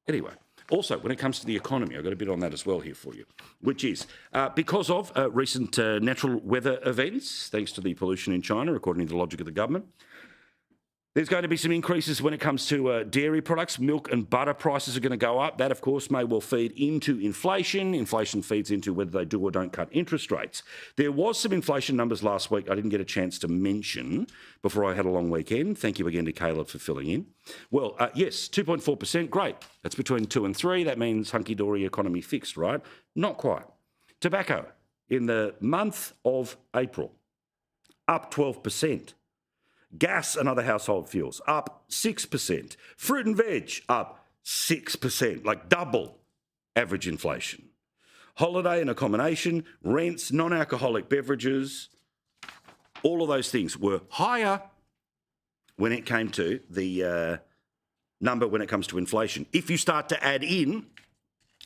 Anyway, also, when it comes to the economy, I've got a bit on that as well here for you, which is because of recent natural weather events, thanks to the pollution in China, according to the logic of the government, there's going to be some increases when it comes to dairy products. Milk and butter prices are going to go up. That, of course, may well feed into inflation. Inflation feeds into whether they do or don't cut interest rates. There was some inflation numbers last week I didn't get a chance to mention before I had a long weekend. Thank you again to Caleb for filling in. Well, yes, 2.4%, great. That's between 2 and 3. That means hunky-dory economy fixed, right? Not quite. Tobacco in the month of April, up 12%. Gas and other household fuels up 6%. Fruit and veg up 6%, like double average inflation. Holiday and accommodation, rents, non-alcoholic beverages, all of those things were higher when it came to the number when it comes to inflation. If you start to add in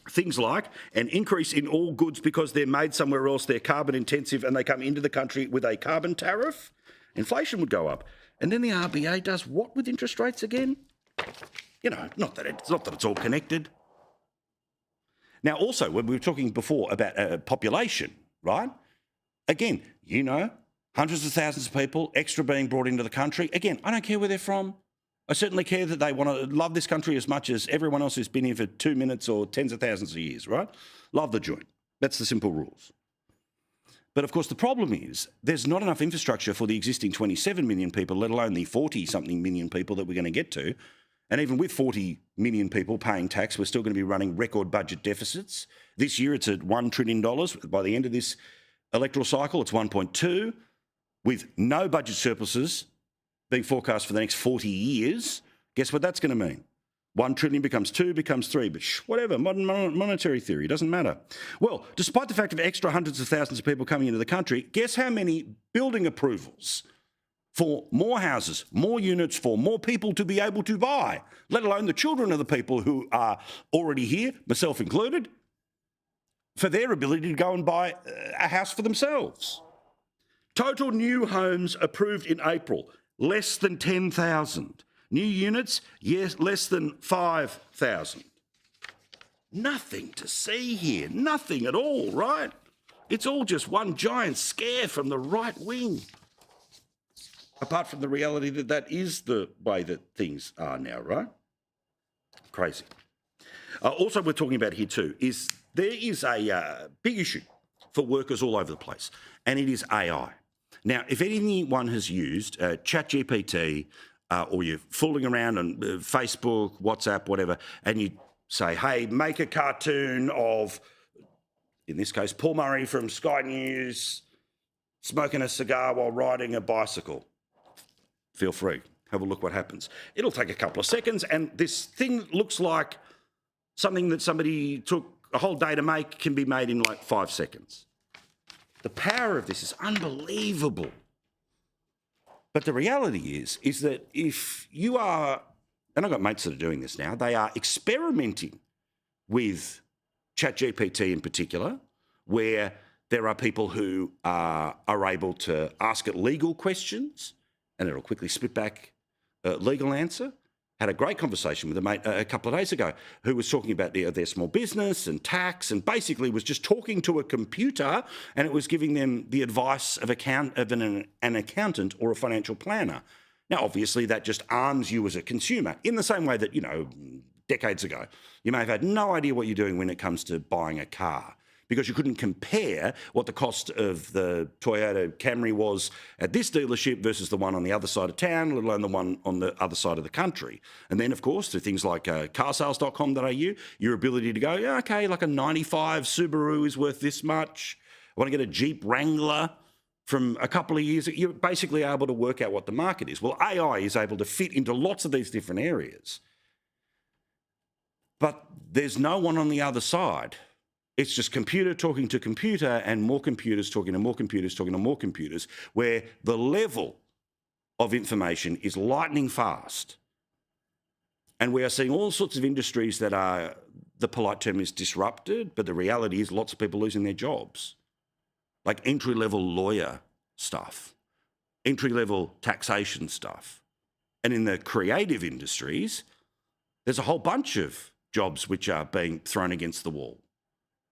things like an increase in all goods because they're made somewhere else, they're carbon intensive and they come into the country with a carbon tariff, inflation would go up. And then the RBA does what with interest rates again? You know, not that it's all connected. Now, also, when we were talking before about population, right? Again, you know, hundreds of thousands of people extra being brought into the country. Again, I don't care where they're from. I certainly care that they want to love this country as much as everyone else who's been here for 2 minutes or tens of thousands of years, right? Love the joint. That's the simple rules. But of course, the problem is there's not enough infrastructure for the existing 27 million people, let alone the 40-something million people that we're going to get to. And even with 40 million people paying tax, we're still going to be running record budget deficits. This year, it's at $1 trillion. By the end of this electoral cycle, it's 1.2, with no budget surpluses being forecast for the next 40 years. Guess what that's going to mean? 1 trillion becomes 2, becomes 3, but whatever, modern monetary theory, doesn't matter. Well, despite the fact of extra hundreds of thousands of people coming into the country, guess how many building approvals for more houses, more units for more people to be able to buy, let alone the children of the people who are already here, myself included, for their ability to go and buy a house for themselves. Total new homes approved in April, less than 10,000. New units, yes, less than 5,000. Nothing to see here, nothing at all, right? It's all just one giant scare from the right wing. Apart from the reality that that is the way that things are now, right? Crazy. Also, we're talking about here too, is there is a big issue for workers all over the place, and it is AI. Now, if anyone has used ChatGPT, or you're fooling around on Facebook, WhatsApp, whatever, and you say, hey, make a cartoon of, in this case, Paul Murray from Sky News smoking a cigar while riding a bicycle. Feel free. Have a look what happens. It'll take a couple of seconds, and this thing looks like something that somebody took a whole day to make can be made in like 5 seconds. The power of this is unbelievable. But the reality is that if you are, and I've got mates that are doing this now, they are experimenting with ChatGPT in particular, where there are people who are able to ask it legal questions and it'll quickly spit back a legal answer. Had a great conversation with a mate a couple of days ago who was talking about their small business and tax, and basically was just talking to a computer, and it was giving them the advice of an accountant or a financial planner. Now, obviously, that just arms you as a consumer in the same way that, you know, decades ago, you may have had no idea what you're doing when it comes to buying a car, because you couldn't compare what the cost of the Toyota Camry was at this dealership versus the one on the other side of town, let alone the one on the other side of the country. And then, of course, through things like carsales.com.au, your ability to go, yeah, okay, like a 95 Subaru is worth this much. I want to get a Jeep Wrangler from a couple of years. You're basically able to work out what the market is. Well, AI is able to fit into lots of these different areas. But there's no one on the other side. It's just computer talking to computer and more computers talking to more computers talking to more computers, where the level of information is lightning fast. And we are seeing all sorts of industries that are, the polite term is disrupted, but the reality is lots of people losing their jobs. Like entry-level lawyer stuff, entry-level taxation stuff. And in the creative industries, there's a whole bunch of jobs which are being thrown against the wall.